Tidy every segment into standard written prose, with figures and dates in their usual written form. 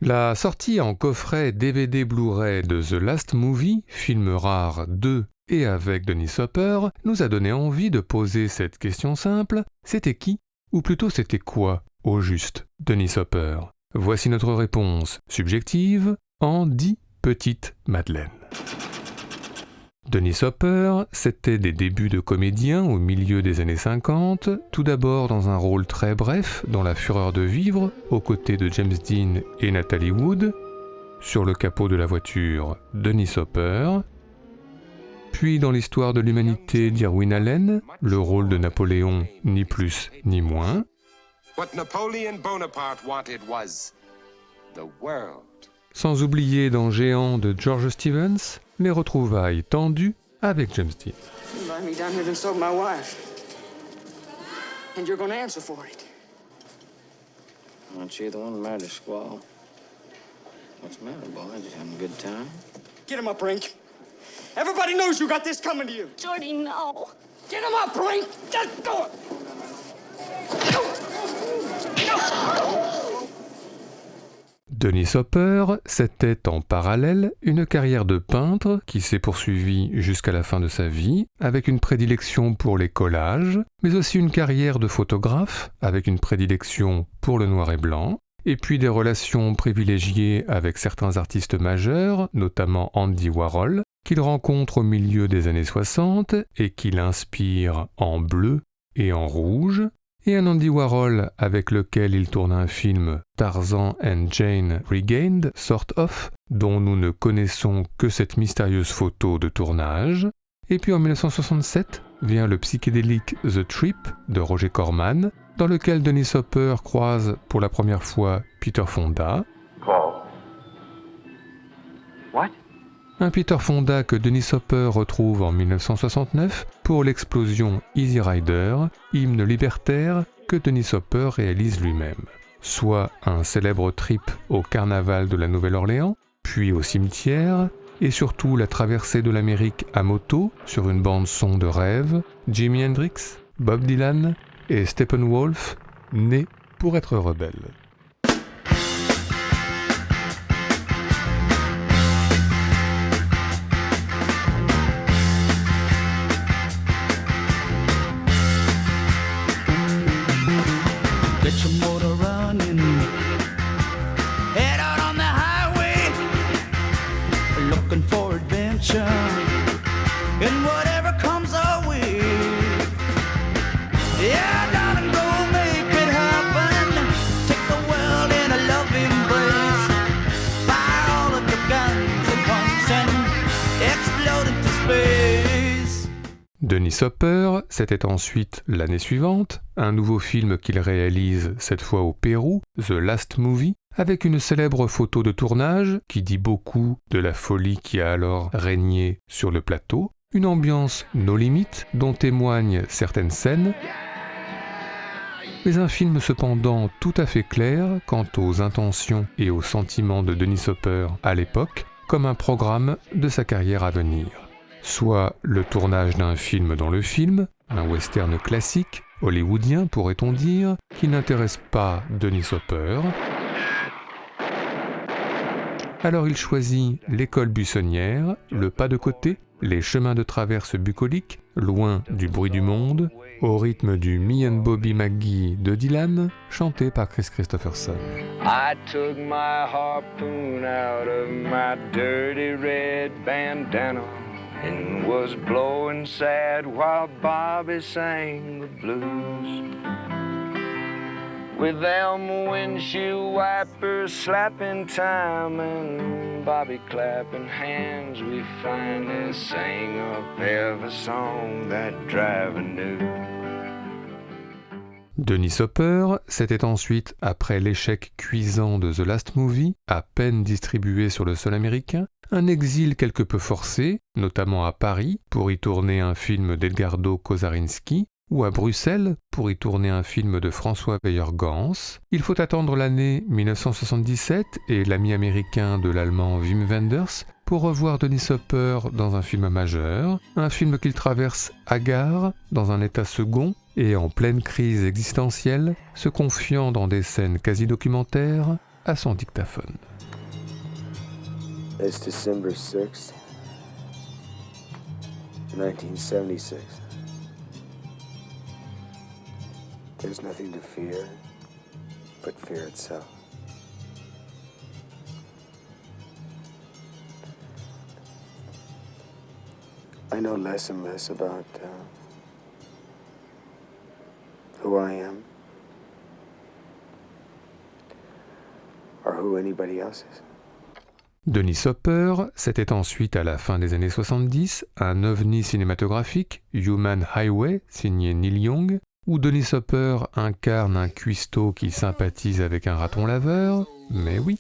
La sortie en coffret DVD Blu-ray de The Last Movie, film rare de et avec Dennis Hopper, nous a donné envie de poser cette question simple, c'était qui, ou plutôt c'était quoi, au juste, Dennis Hopper? Voici notre réponse subjective en 10 petites madeleines. Dennis Hopper, c'était des débuts de comédien au milieu des années 50, tout d'abord dans un rôle très bref dans La Fureur de vivre, aux côtés de James Dean et Natalie Wood, sur le capot de la voiture Dennis Hopper, puis dans l'histoire de l'humanité d'Irwin Allen, le rôle de Napoléon, ni plus ni moins. What Napoleon Bonaparte wanted was the world. Sans oublier dans Géant de George Stevens, les retrouvailles tendues avec James Dean. You brought me down here to insult my wife. And you're gonna answer for it. Aren't you the one who married a squaw? What's the matter, boy? Just having a good time? Get him up, Brink. Everybody knows you got this coming to you. Jordy, no. Get him up, Brink. Just do it. Dennis Hopper, c'était en parallèle une carrière de peintre qui s'est poursuivie jusqu'à la fin de sa vie, avec une prédilection pour les collages, mais aussi une carrière de photographe, avec une prédilection pour le noir et blanc, et puis des relations privilégiées avec certains artistes majeurs, notamment Andy Warhol, qu'il rencontre au milieu des années 60 et qu'il inspire en bleu et en rouge, et un Andy Warhol avec lequel il tourne un film Tarzan and Jane Regained, Sort of, dont nous ne connaissons que cette mystérieuse photo de tournage. Et puis en 1967 vient le psychédélique The Trip de Roger Corman, dans lequel Dennis Hopper croise pour la première fois Peter Fonda. Paul. What? Un Peter Fonda que Dennis Hopper retrouve en 1969 pour l'explosion Easy Rider, hymne libertaire que Dennis Hopper réalise lui-même. Soit un célèbre trip au carnaval de la Nouvelle-Orléans, puis au cimetière, et surtout la traversée de l'Amérique à moto sur une bande-son de rêve, Jimi Hendrix, Bob Dylan et Steppenwolf, nés pour être rebelles. Get your motor running. Head out on the highway, looking for adventure, and whatever comes our way. Yeah, darling, go make it happen. Take the world in a loving embrace. Fire all of your guns at once and explode into space. Dennis Hopper, c'était ensuite, l'année suivante, un nouveau film qu'il réalise cette fois au Pérou, The Last Movie, avec une célèbre photo de tournage qui dit beaucoup de la folie qui a alors régné sur le plateau, une ambiance no limite dont témoignent certaines scènes, mais un film cependant tout à fait clair quant aux intentions et aux sentiments de Dennis Hopper à l'époque, comme un programme de sa carrière à venir. Soit le tournage d'un film dans le film, un western classique, hollywoodien pourrait-on dire, qui n'intéresse pas Dennis Hopper. Alors il choisit l'école buissonnière, le pas de côté, les chemins de traverse bucoliques, loin du bruit du monde, au rythme du Me and Bobby McGee de Dylan, chanté par Chris Christopherson. I took my harpoon out of my dirty red bandana and was blowing sad while Bobby sang the blues. With them windshield wipers slapping time and Bobby clapping hands, we finally sang up every song that driver knew. Dennis Hopper, c'était ensuite, après l'échec cuisant de The Last Movie, à peine distribué sur le sol américain, un exil quelque peu forcé, notamment à Paris, pour y tourner un film d'Edgardo Kozarinski, ou à Bruxelles, pour y tourner un film de François Weyer-Gans. Il faut attendre l'année 1977 et l'ami américain de l'allemand Wim Wenders pour revoir Dennis Hopper dans un film majeur, un film qu'il traverse hagard, dans un état second et en pleine crise existentielle, se confiant dans des scènes quasi documentaires à son dictaphone. It's December 6th, 1976. There's nothing to fear but fear itself. I know less and less about who I am or who anybody else is. Dennis Hopper, c'était ensuite à la fin des années 70 un ovni cinématographique, Human Highway, signé Neil Young, où Dennis Hopper incarne un cuistot qui sympathise avec un raton laveur, mais oui.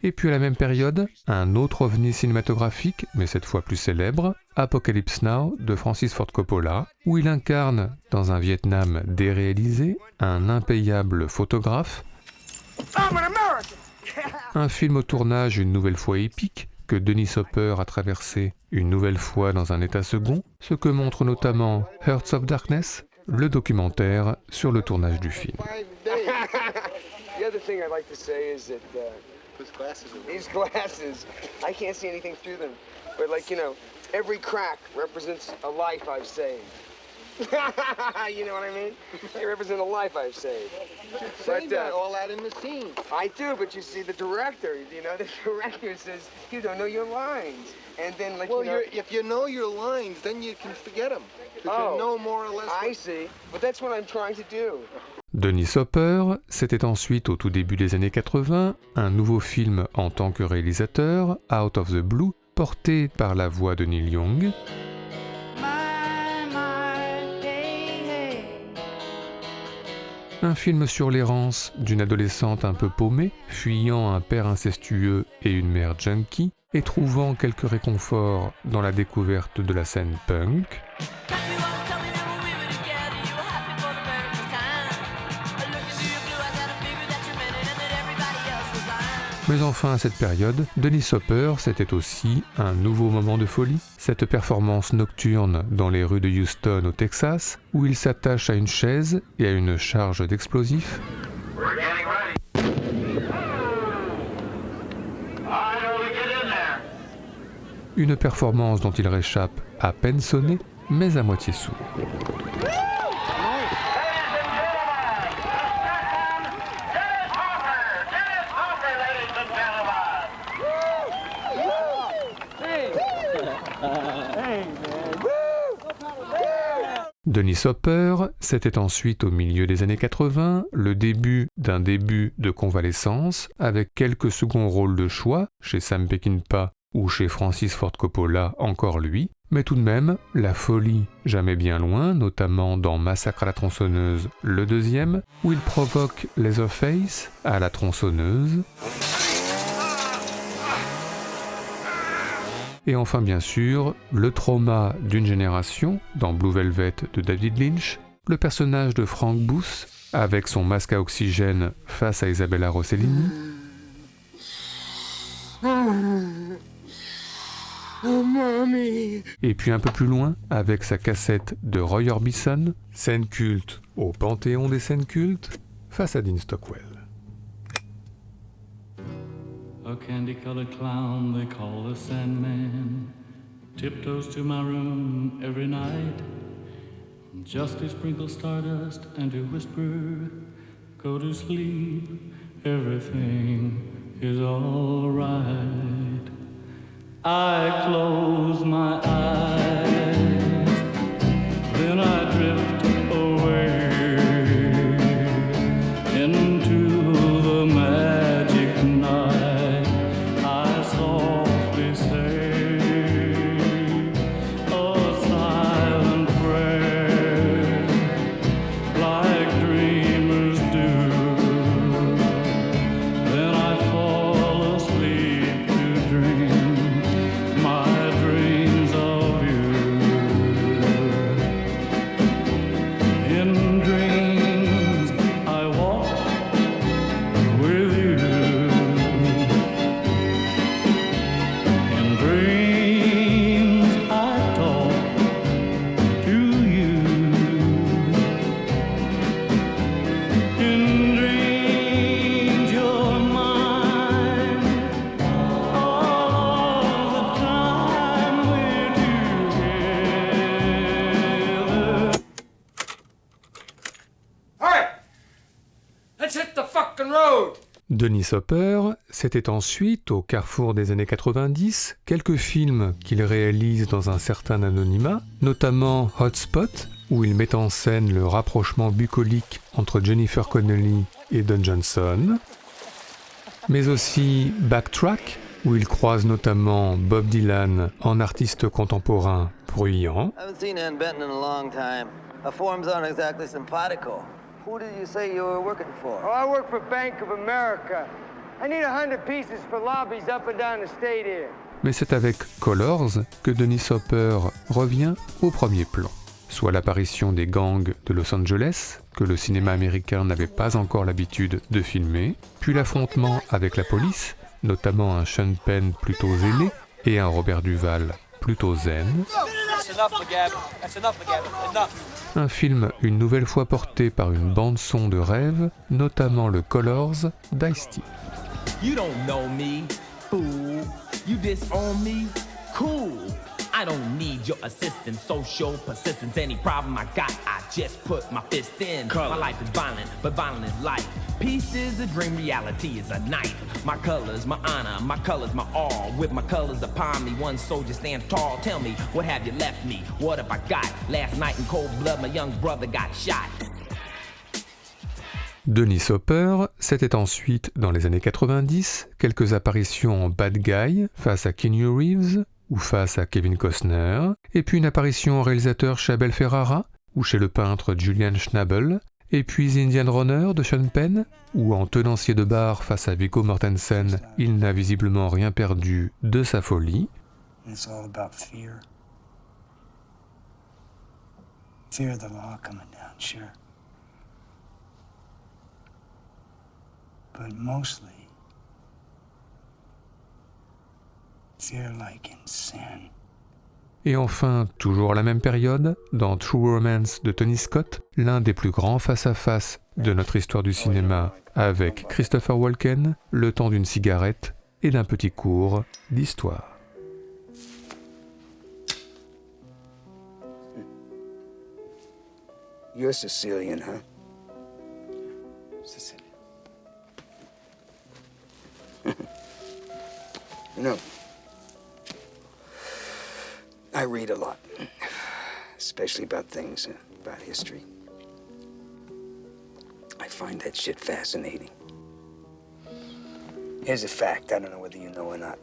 Et puis à la même période, un autre ovni cinématographique, mais cette fois plus célèbre, Apocalypse Now de Francis Ford Coppola, où il incarne, dans un Vietnam déréalisé, un impayable photographe. Un film au tournage une nouvelle fois épique, que Dennis Hopper a traversé une nouvelle fois dans un état second, ce que montre notamment Hearts of Darkness, le documentaire sur le tournage du film. The other thing I'd like to say is that these glasses, I can't see anything through them. But like, you know, every crack represents a life I've saved. You know what I mean? They represent a life I've saved. But all that in the scene. I do, but you see, the director says, you don't know your lines. And then, like, Well, you know... if you know your lines, then you can forget them. Because you know more or less. I see. But that's what I'm trying to do. Dennis Hopper, c'était ensuite au tout début des années 80, un nouveau film en tant que réalisateur, Out of the Blue, porté par la voix de Neil Young. Un film sur l'errance d'une adolescente un peu paumée, fuyant un père incestueux et une mère junkie, et trouvant quelques réconforts dans la découverte de la scène punk. Mais enfin, à cette période, Dennis Hopper, c'était aussi un nouveau moment de folie. Cette performance nocturne dans les rues de Houston au Texas, où il s'attache à une chaise et à une charge d'explosifs. Une performance dont il réchappe à peine sonné, mais à moitié sourd. Dennis Hopper, c'était ensuite au milieu des années 80, le début d'un début de convalescence, avec quelques seconds rôles de choix, chez Sam Peckinpah ou chez Francis Ford Coppola, encore lui, mais tout de même, la folie jamais bien loin, notamment dans Massacre à la tronçonneuse, le deuxième, où il provoque Leatherface à la tronçonneuse. Et enfin, bien sûr, le trauma d'une génération, dans Blue Velvet de David Lynch, le personnage de Frank Booth, avec son masque à oxygène face à Isabella Rossellini. Et puis un peu plus loin, avec sa cassette de Roy Orbison, scène culte au panthéon des scènes cultes, face à Dean Stockwell. A candy-colored clown they call the Sandman tiptoes to my room every night just to sprinkle stardust and to whisper, go to sleep, everything is all right. I close my eyes, then I drift away into the magic night. Let's hit the fucking road! Dennis Hopper, c'était ensuite, au carrefour des années 90, quelques films qu'il réalise dans un certain anonymat, notamment Hotspot, où il met en scène le rapprochement bucolique entre Jennifer Connelly et Don Johnson, mais aussi Backtrack, où il croise notamment Bob Dylan en artiste contemporain bruyant. I haven't seen Ann Benton in a long time. Her forms aren't exactly simpatico. Who did you say you were working for? Oh, I work for Bank of America. I need 100 pieces for lobbies up and down the state here. Mais c'est avec Colors que Dennis Hopper revient au premier plan. Soit l'apparition des gangs de Los Angeles, que le cinéma américain n'avait pas encore l'habitude de filmer, puis l'affrontement avec la police, notamment un Sean Penn plutôt zélé et un Robert Duvall plutôt zen. Un film une nouvelle fois porté par une bande-son de rêve, notamment le Colors d'Ice-T. You don't know me, fool. You disown me, cool. I don't need your assistance, social persistence. Any problem I got, I just put my fist in. My life is violent, but violent is life. Peace is a dream, reality is a knife. My colors, my honor, my colors, my all. With my colors upon me, one soldier stands tall. Tell me, what have you left me? What have I got? Last night in cold blood, my young brother got shot. Dennis Hopper, c'était ensuite, dans les années 90, quelques apparitions en bad guy face à Keanu Reeves ou face à Kevin Costner, et puis une apparition en réalisateur chez Abel Ferrara ou chez le peintre Julian Schnabel, et puis Indian Runner de Sean Penn, où en tenancier de bar face à Viggo Mortensen, il n'a visiblement rien perdu de sa folie. It's all about fear. Fear of the law coming down, sure. But mostly, fear like in sin. Et enfin, toujours à la même période, dans True Romance de Tony Scott, l'un des plus grands face-à-face de notre histoire du cinéma, avec Christopher Walken, le temps d'une cigarette et d'un petit cours d'histoire. You're Sicilian, huh? Sicilian. You know, I read a lot, especially about things, about history. I find that shit fascinating. Here's a fact, I don't know whether you know or not.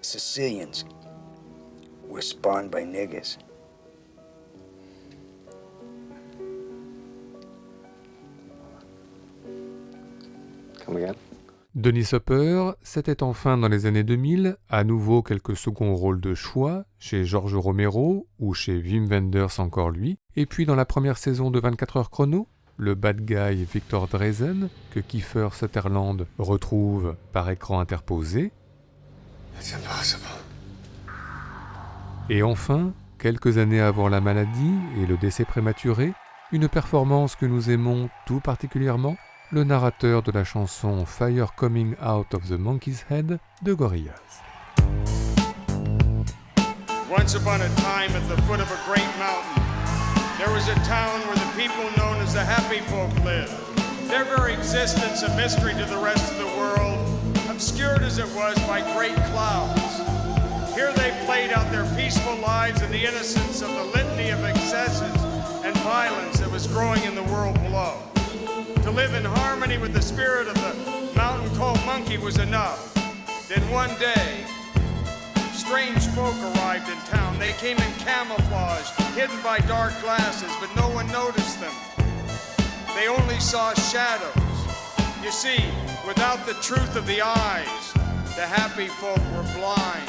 Sicilians were spawned by niggers. Come again? Dennis Hopper, c'était enfin dans les années 2000, à nouveau quelques seconds rôles de choix, chez George Romero ou chez Wim Wenders encore lui, et puis dans la première saison de 24 heures chrono, le bad guy Victor Drazen, que Kiefer Sutherland retrouve par écran interposé. It's impossible. Et enfin, quelques années avant la maladie et le décès prématuré, une performance que nous aimons tout particulièrement, le narrateur de la chanson Fire Coming Out of the Monkey's Head de Gorillaz. Once upon a time at the foot of a great mountain, there was a town where the people known as the Happy Folk lived. Their very existence a mystery to the rest of the world, obscured as it was by great clouds. Here they played out their peaceful lives in the innocence of the litany of excesses and violence that was growing in the world below. To live in harmony with the spirit of the mountain called Monkey was enough. Then one day, strange folk arrived in town. They came in camouflage, hidden by dark glasses, but no one noticed them. They only saw shadows. You see, without the truth of the eyes, the happy folk were blind.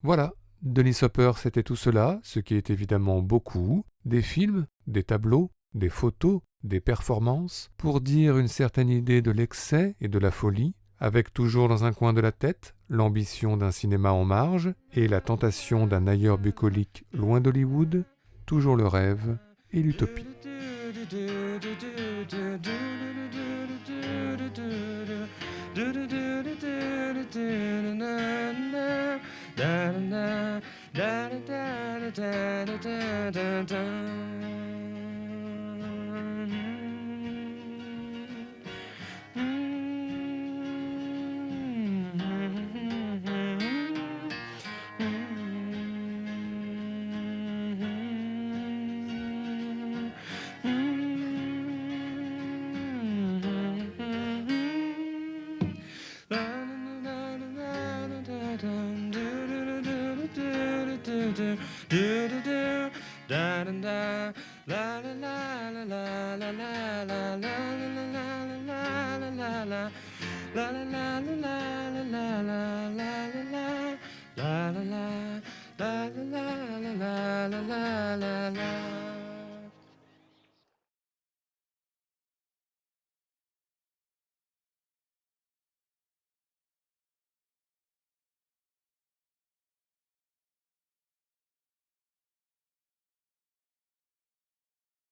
Voilà, Dennis Hopper c'était tout cela, ce qui est évidemment beaucoup, des films, des tableaux, des photos, des performances, pour dire une certaine idée de l'excès et de la folie, avec toujours dans un coin de la tête l'ambition d'un cinéma en marge et la tentation d'un ailleurs bucolique loin d'Hollywood, toujours le rêve et l'utopie. da da da da da da da da. La la la la la la la la la la la la.